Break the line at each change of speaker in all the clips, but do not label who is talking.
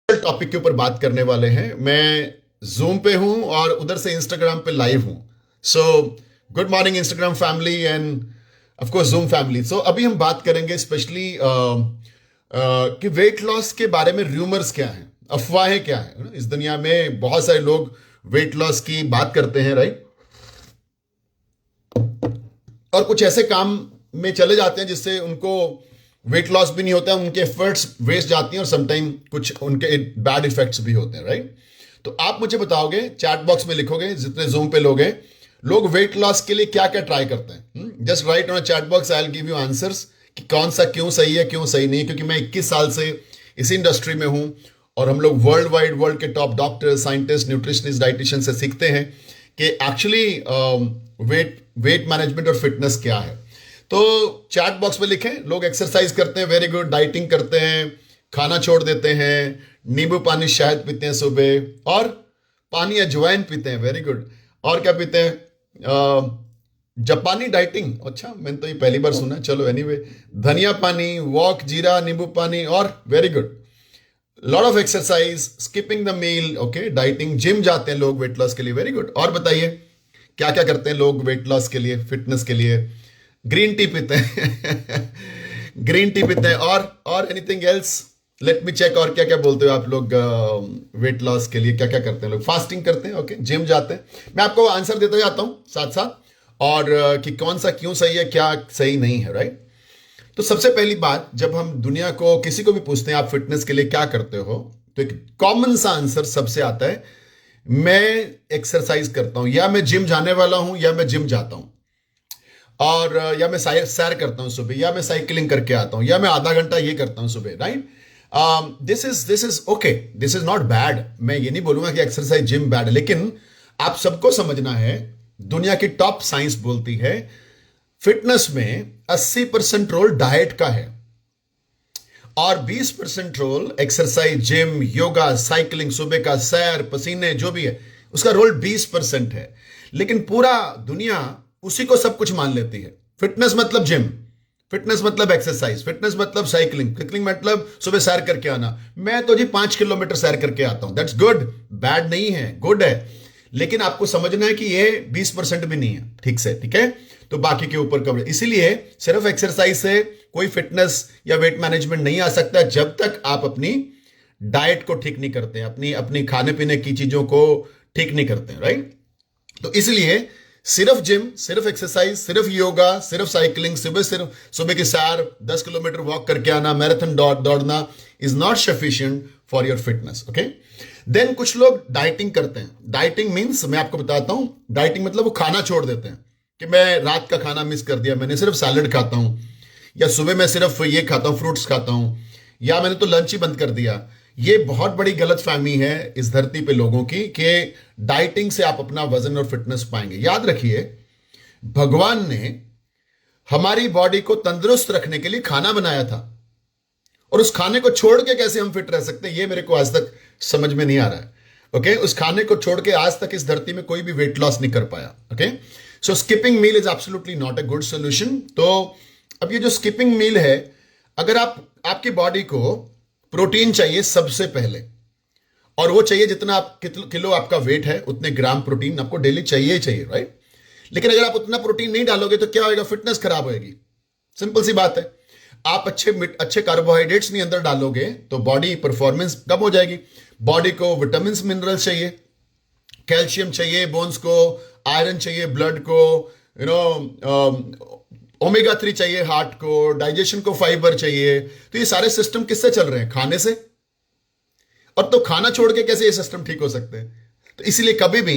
Topic के ऊपर बात करने वाले हैं। मैं जूम पे हूं और उधर से इंस्टाग्राम पे लाइव हूं। So good morning Instagram family and of course Zoom family. So अभी हम बात करेंगे स्पेशली कि वेट लॉस के बारे में रूमर्स क्या हैं, अफवाहें क्या हैं। इस दुनिया में बहुत सारे लोग वेट लॉस की बात करते हैं, राइट, और कुछ ऐसे काम में चले जाते हैं जिससे उनको वेट लॉस भी नहीं होता है, उनके एफर्ट्स वेस्ट जाती हैं और समटाइम कुछ उनके बैड इफेक्ट्स भी होते हैं, राइट। तो आप मुझे बताओगे, चैट बॉक्स में लिखोगे, जितने जूम पे लोग हैं, लोग वेट लॉस के लिए क्या क्या ट्राई करते हैं। Just right on chat box, I will give you answers कि कौन सा क्यों सही है, क्यों सही नहीं है। क्योंकि मैं 21 साल से इसी इंडस्ट्री में हूं और हम लोग वर्ल्ड वाइड, वर्ल्ड के top doctor, scientist, nutritionist, dietitian से सीखते हैं कि एक्चुअली वेट मैनेजमेंट और फिटनेस क्या है। तो चैट बॉक्स में लिखें। लोग एक्सरसाइज करते हैं, वेरी गुड, डाइटिंग करते हैं, खाना छोड़ देते हैं, नींबू पानी शहद पीते हैं सुबह, और पानी अजवाइन पीते हैं, वेरी गुड। और क्या पीते हैं? जापानी डाइटिंग, अच्छा मैंने तो ये पहली बार सुना, चलो एनीवे। धनिया पानी, वॉक, जीरा, नींबू पानी, और very good, lot of exercise, skipping the meal, okay, dieting, gym जाते हैं लोग वेट लॉस के लिए, वेरी गुड। और बताइए क्या क्या करते हैं लोग वेट लॉस के लिए, फिटनेस के लिए? ग्रीन टी पीते हैं ग्रीन टी पीते हैं, और anything else? Let me check. और क्या क्या बोलते हो आप लोग वेट लॉस के लिए? क्या क्या करते हैं लोग? फास्टिंग करते हैं, ओके, जिम जाते हैं। मैं आपको आंसर देते जाता हूं साथ साथ, और कि कौन सा क्यों सही है, क्या सही नहीं है, राइट। तो सबसे पहली बात, जब हम दुनिया को, किसी को भी पूछते हैं आप फिटनेस के लिए क्या करते हो, तो एक कॉमन सा आंसर सबसे आता है, मैं एक्सरसाइज करता हूं, या मैं जिम जाने वाला हूं, या मैं जिम जाता हूं, और या मैं सैर करता हूं सुबह, या मैं साइकिलिंग करके आता हूं, या मैं आधा घंटा ये करता हूं सुबह, right. This is okay, this is not bad. मैं ये नहीं बोलूंगा कि एक्सरसाइज, जिम बैड है, लेकिन आप सबको समझना है, दुनिया की टॉप साइंस बोलती है फिटनेस में 80% रोल डाइट का है और 20% role exercise, gym, yoga, cycling, सुबह का सैर, पसीने, जो भी है, उसका रोल 20% है। लेकिन पूरा दुनिया उसी को सब कुछ मान लेती है। फिटनेस मतलब जिम, फिटनेस मतलब एक्सरसाइज, फिटनेस मतलब साइकिलिंग, साइकिलिंग मतलब सुबह सैर करके आना। मैं तो जी 5 किलोमीटर सैर करके आता हूं, दैट्स गुड, बैड नहीं है, गुड है। लेकिन आपको समझना है कि ये 20% भी नहीं है, ठीक से, ठीक है। तो बाकी के ऊपर कवर, इसीलिए सिर्फ एक्सरसाइज से कोई फिटनेस या वेट मैनेजमेंट नहीं आ सकता जब तक आप अपनी डाइट को ठीक नहीं करते, अपनी अपनी खाने पीने की चीजों को ठीक नहीं करते, राइट। तो इसलिए सिर्फ जिम, सिर्फ एक्सरसाइज, सिर्फ योगा, सिर्फ साइकिलिंग, सिर्फ सुबह की सैर, 10 किलोमीटर वॉक करके आना, मैराथन दौड़ना is not sufficient for your fitness, okay. Then कुछ लोग डाइटिंग करते हैं। डाइटिंग मीन्स, मैं आपको बताता हूं, डाइटिंग मतलब वो खाना छोड़ देते हैं कि मैं रात का खाना मिस कर दिया, मैंने सिर्फ सैलड खाता हूं, या सुबह मैं सिर्फ ये खाता हूं, फ्रूट्स खाता हूं, या मैंने तो लंच ही बंद कर दिया। ये बहुत बड़ी गलतफहमी है इस धरती पे लोगों की कि डाइटिंग से आप अपना वजन और फिटनेस पाएंगे। याद रखिए, भगवान ने हमारी बॉडी को तंदुरुस्त रखने के लिए खाना बनाया था, और उस खाने को छोड़ के कैसे हम फिट रह सकते हैं, ये मेरे को आज तक समझ में नहीं आ रहा है, ओके। उस खाने को छोड़ के आज तक इस धरती में कोई भी वेट लॉस नहीं कर पाया, okay. So skipping meal is absolutely not a good solution. तो अब ये जो स्किपिंग मील है, अगर आपकी बॉडी को प्रोटीन चाहिए सबसे पहले, और वो चाहिए जितना आप किलो आपका वेट है, उतने ग्राम प्रोटीन आपको डेली चाहिए ही चाहिए, राइट। लेकिन अगर आप उतना प्रोटीन नहीं डालोगे तो क्या होगा? फिटनेस खराब होगी, सिंपल सी बात है। आप अच्छे कार्बोहाइड्रेट्स नहीं अंदर डालोगे तो बॉडी परफॉर्मेंस कम हो जाएगी। बॉडी को विटामिन मिनरल्स चाहिए, कैल्शियम चाहिए बोन्स को, आयरन चाहिए ब्लड को, यू नो, ओमेगा 3 चाहिए हार्ट को, डाइजेशन को फाइबर चाहिए। तो ये सारे सिस्टम किससे चल रहे हैं? खाने से। और तो खाना छोड़ के कैसे ये सिस्टम ठीक हो सकते हैं? तो इसीलिए कभी भी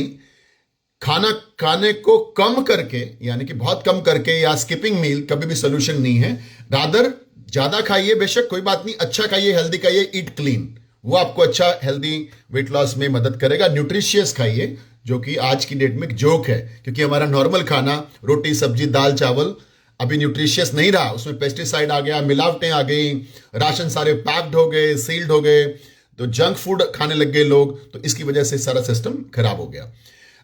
खाने को कम करके, यानी कि बहुत कम करके, या स्किपिंग मील कभी भी सोल्यूशन नहीं है। रादर ज्यादा खाइए, बेशक कोई बात नहीं, अच्छा खाइए, हेल्दी खाइए, ईट क्लीन, वो आपको अच्छा हेल्दी वेट लॉस में मदद करेगा। न्यूट्रिशियस खाइए, जो कि आज की डेट में एक जोक है, क्योंकि हमारा नॉर्मल खाना, रोटी, सब्जी, दाल, चावल अभी न्यूट्रिशियस नहीं रहा। उसमें पेस्टिसाइड आ गया, मिलावटें आ गई, राशन सारे पैक्ड हो गए, सील्ड हो गए, तो जंक फूड खाने लग गए लोग, तो इसकी वजह से सारा सिस्टम खराब हो गया।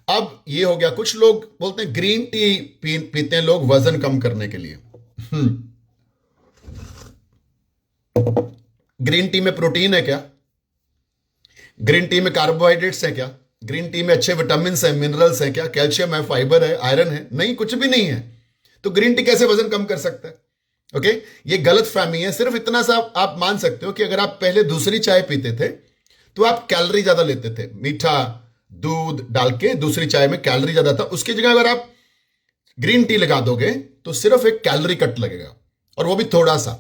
अब ये हो गया। कुछ लोग बोलते हैं ग्रीन टी पीते हैं लोग वजन कम करने के लिए। ग्रीन टी में प्रोटीन है क्या? ग्रीन टी में कार्बोहाइड्रेट्स हैं क्या? ग्रीन टी में अच्छे विटामिन हैं, मिनरल्स हैं क्या? कैल्शियम है, फाइबर है, आयरन है? नहीं, कुछ भी नहीं है। तो ग्रीन टी कैसे वजन कम कर सकता है? ओके, ये गलत फहमी है। सिर्फ इतना सा आप मान सकते हो कि अगर आप पहले दूसरी चाय पीते थे तो आप कैलोरी ज्यादा लेते थे, मीठा दूध डाल के दूसरी चाय में कैलोरी ज्यादा था। उसकी जगह अगर आप ग्रीन टी लगा दोगे तो सिर्फ एक कैलोरी कट लगेगा, और वो भी थोड़ा सा।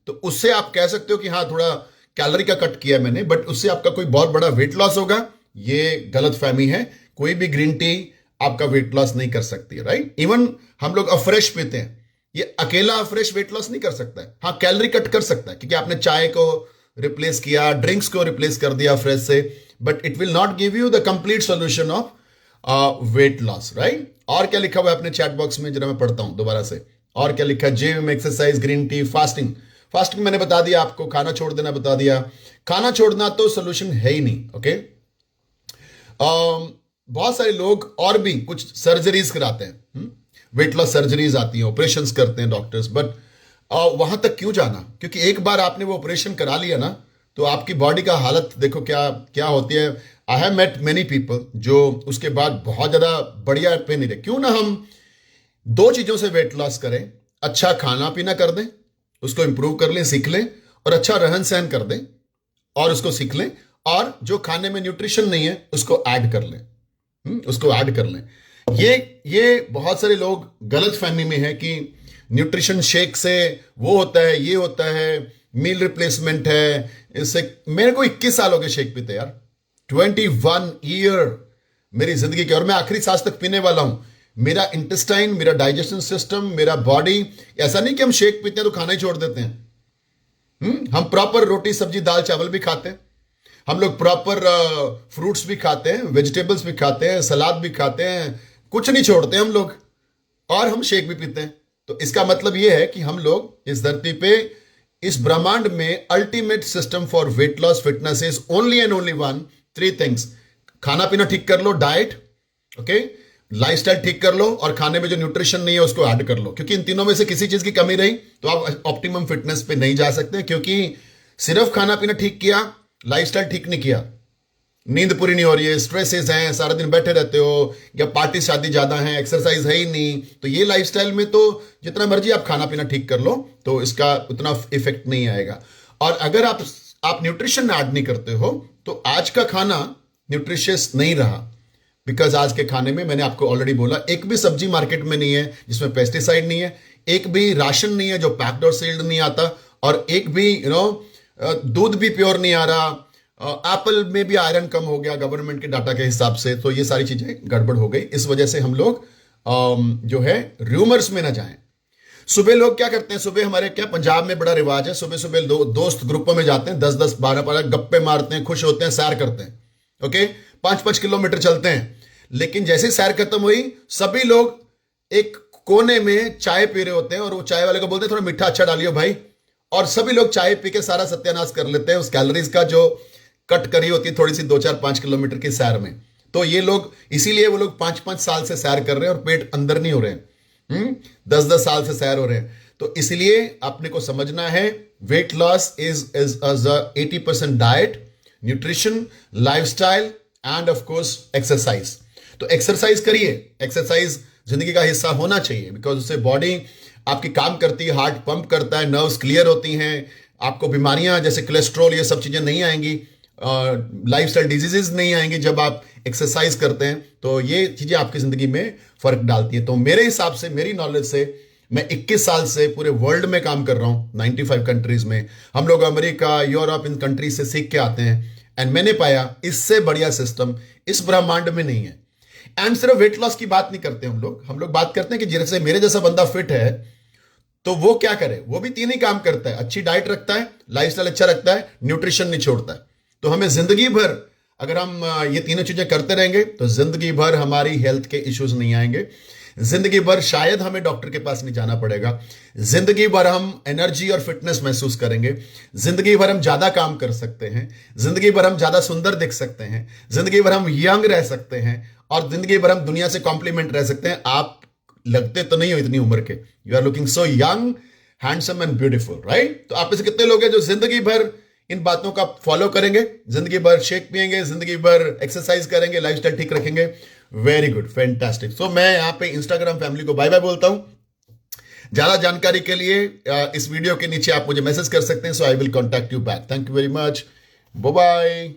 तो उससे आप कह सकते हो कि हाँ, थोड़ा कैलोरी का कट किया मैंने, बट उससे आपका कोई बहुत बड़ा वेट लॉस होगा, ये गलत फहमी है। कोई भी ग्रीन टी आपका वेट लॉस नहीं कर सकती है, राइट? इवन हम लोग अफ्रेश पीते हैं, ये अकेला अफ्रेश वेट लॉस नहीं कर सकता है। हाँ, कैलोरी कट कर सकता है क्योंकि आपने चाय को रिप्लेस किया, ड्रिंक्स को रिप्लेस कर दिया फ्रेश से, but it will not give you the complete solution of weight loss, right? और क्या लिखा हुआ है अपने चैट बॉक्स में, जरा मैं पढ़ता हूं दोबारा से। और क्या लिखा है? Gym, exercise, green tea, fasting. Fasting मैंने बता दिया आपको, खाना छोड़ देना बता दिया। खाना छोड़ना तो सोल्यूशन है ही नहीं, ओके? बहुत सारे लोग और भी कुछ सर्जरीज कराते हैं, वेट लॉस सर्जरीज आती हैं, ऑपरेशंस करते हैं डॉक्टर्स, बट वहां तक क्यों जाना? क्योंकि एक बार आपने वो ऑपरेशन करा लिया ना, तो आपकी बॉडी का हालत देखो क्या क्या होती है। I have met many people जो उसके बाद बहुत ज्यादा बढ़िया पे नहीं रहे। क्यों ना हम दो चीजों से वेट लॉस करें, अच्छा खाना पीना कर दें, उसको इंप्रूव कर लें, सीख लें, और अच्छा रहन सहन कर दें और उसको सीख लें, और जो खाने में न्यूट्रिशन नहीं है उसको ऐड कर लें, उसको ऐड कर लें। ये बहुत सारे लोग गलत फहमी में है कि न्यूट्रिशन शेक से वो होता है, ये होता है, मील रिप्लेसमेंट है। इससे मेरे को 21 साल हो गए शेक पीते यार, 21 ईयर मेरी जिंदगी के, और मैं आखिरी सांस तक पीने वाला हूं। मेरा इंटेस्टाइन, मेरा डाइजेशन सिस्टम, मेरा बॉडी, ऐसा नहीं कि हम शेक पीते हैं तो खाना ही छोड़ देते हैं। हम प्रॉपर रोटी सब्जी दाल चावल भी खाते हैं, हम लोग प्रॉपर फ्रूट्स भी खाते हैं, वेजिटेबल्स भी खाते हैं, सलाद भी खाते हैं, कुछ नहीं छोड़ते हम लोग, और हम शेक भी पीते हैं। तो इसका मतलब यह है कि हम लोग इस धरती पे, इस ब्रह्मांड में ultimate system for weight loss fitness is only and only one, 3 things. खाना पीना ठीक कर लो, डाइट, ओके, लाइफस्टाइल ठीक कर लो, और खाने में जो न्यूट्रिशन नहीं है उसको ऐड कर लो। क्योंकि इन तीनों में से किसी चीज की कमी रही तो आप ऑप्टिमम फिटनेस पे नहीं जा सकते, क्योंकि सिर्फ खाना पीना ठीक किया, लाइफस्टाइल ठीक नहीं किया, नींद पूरी नहीं हो रही है, स्ट्रेसेस हैं, सारा दिन बैठे रहते हो, या पार्टी शादी ज्यादा है, एक्सरसाइज है ही नहीं, तो ये लाइफस्टाइल में तो जितना मर्जी आप खाना पीना ठीक कर लो तो इसका उतना इफेक्ट नहीं आएगा। और अगर आप न्यूट्रिशन ऐड नहीं करते हो तो आज का खाना न्यूट्रिशियस नहीं रहा, बिकॉज आज के खाने में मैंने आपको ऑलरेडी बोला, एक भी सब्जी मार्केट में नहीं है जिसमें पेस्टिसाइड नहीं है, एक भी राशन नहीं है जो पैक्ड और सील्ड नहीं आता, और एक भी दूध भी प्योर नहीं आ रहा। एप्पल में भी आयरन कम हो गया गवर्नमेंट के डाटा के हिसाब से। तो ये सारी चीजें गड़बड़ हो गई। इस वजह से हम लोग जो है रूमर्स में ना जाएं। सुबह लोग क्या करते हैं, सुबह हमारे क्या पंजाब में बड़ा रिवाज है, सुबह सुबह दोस्त ग्रुपों में जाते हैं, 10-10 12-12 गप्पे मारते हैं, खुश होते हैं, सैर करते हैं, ओके, 5-5 किलोमीटर चलते हैं। लेकिन जैसे सैर खत्म हुई, सभी लोग एक कोने में चाय पी रहे होते हैं, और वो चाय वाले को बोलते हैं थोड़ा मीठा अच्छा डालियो भाई, और सभी लोग चाय पी के सारा सत्यानाश कर लेते हैं उस कैलोरीज का जो कट करी होती है थोड़ी सी 2-4-5 किलोमीटर की सैर में। तो ये लोग, इसीलिए वो लोग 5-5 साल से सैर कर रहे हैं और पेट अंदर नहीं हो रहे हैं, 10-10 साल से सैर हो रहे हैं। तो इसलिए आपने को समझना है, weight loss is 80% diet, nutrition, lifestyle and of course exercise. तो एक्सरसाइज करिए, एक्सरसाइज जिंदगी का हिस्सा होना चाहिए, बिकॉज उससे बॉडी आपकी काम करती है, हार्ट पंप करता है, नर्व्स क्लियर होती हैं, आपको बीमारियां जैसे कोलेस्ट्रॉल ये सब चीजें नहीं आएंगी, लाइफस्टाइल डिजीजेज नहीं आएंगी जब आप एक्सरसाइज करते हैं। तो ये चीजें आपकी जिंदगी में फर्क डालती है। तो मेरे हिसाब से, मेरी नॉलेज से, मैं 21 साल से पूरे वर्ल्ड में काम कर रहा हूं, 95 कंट्रीज में। हम लोग अमेरिका, यूरोप, इन कंट्रीज से सीख के आते हैं, एंड मैंने पाया इससे बढ़िया सिस्टम इस ब्रह्मांड में नहीं है। एंड सिर्फ वेट लॉस की बात नहीं करते हम लोग बात करते हैं कि जैसे मेरे जैसा बंदा फिट है तो वो क्या करे, वो भी 3 ही काम करता है, अच्छी डाइट रखता है, लाइफस्टाइल अच्छा रखता है, न्यूट्रिशन नहीं छोड़ता है। तो हमें जिंदगी भर अगर हम ये तीनों चीजें करते रहेंगे तो जिंदगी भर हमारी हेल्थ के इश्यूज नहीं आएंगे, जिंदगी भर शायद हमें डॉक्टर के पास नहीं जाना पड़ेगा, जिंदगी भर हम एनर्जी और फिटनेस महसूस करेंगे, जिंदगी भर हम ज्यादा काम कर सकते हैं, जिंदगी भर हम ज्यादा सुंदर दिख सकते हैं, जिंदगी भर हम यंग रह सकते हैं, और जिंदगी भर हम दुनिया से कॉम्प्लीमेंट रह सकते हैं। आप लगते तो नहीं हो इतनी उम्र के, you are looking so young, handsome and beautiful, right? तो आप में से कितने लोग हैं जो जिंदगी भर इन बातों का फॉलो करेंगे, जिंदगी भर शेक पियेंगे, जिंदगी भर एक्सरसाइज करेंगे, लाइफस्टाइल ठीक रखेंगे। Very good, fantastic. सो मैं यहाँ पे इंस्टाग्राम फैमिली को बाय बाय बोलता हूँ। ज्यादा जानकारी के लिए इस वीडियो के नीचे आप मुझे मैसेज कर सकते हैं, so I will contact you back. Thank you very much, bye bye.